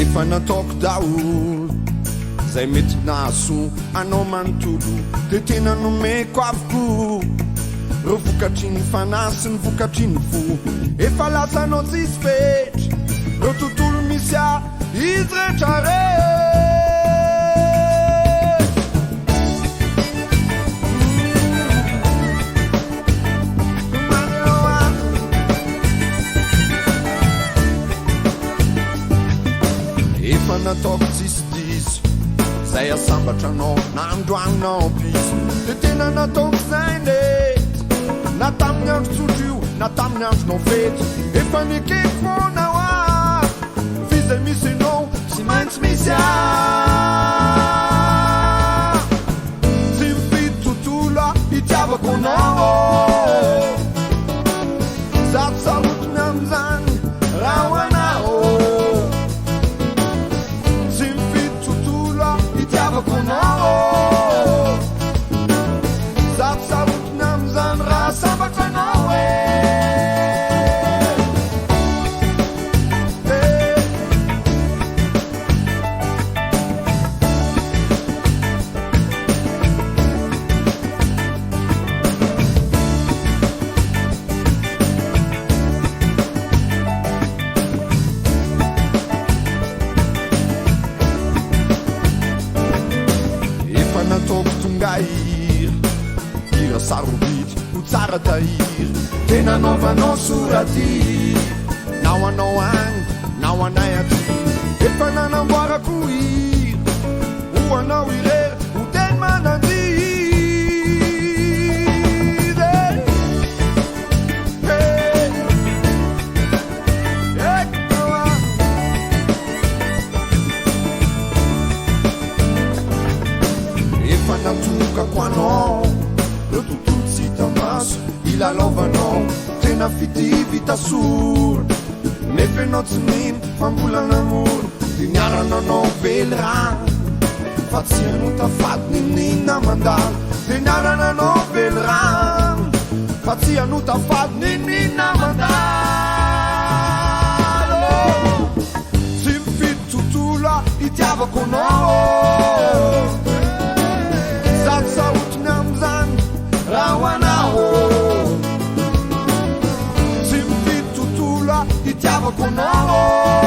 Efa nataoko daholo zay mety nahaso anao manontolo de tena nomeko avoko reo vokatry ny fanahy sy ny vokatry ny fo efa lasanao tsisy fetry reo tontolo misy a izy rehetra rehetra efa nataoko tsisy zay asambatra anao na androaninao piso de tena nataoko zay nety na tamin'ny andro tsotro io na tamin'ny andronao fety efa nikeko fonao a fizay misy anao sy maintsy misy a tsy mifidy tontolo a itiavako anao zato sarotiny am'zany raha ho anao zato sarotiny am'zany raha sambatra anao ira sarobidy ho tsara tahiry tena naovanao soraty nao anao agny nao anay aty efa nanamboarako hira ho anao irery ho teny manandidy efa natokako anao reo tontolo tsy hita maso ilalovanao tena fitivita soro nefa anao tsy mino fa mbola namoro de niarananao vely rano fa tsy ano tafady ninina mandalo de niarananao vely rano fa tsy ano tafady ninina mandalo tsy mifidy tontolo a itiavako anao zato sarotiny am'zany raha ho anao tsy mifidy tontolo a itiavako anao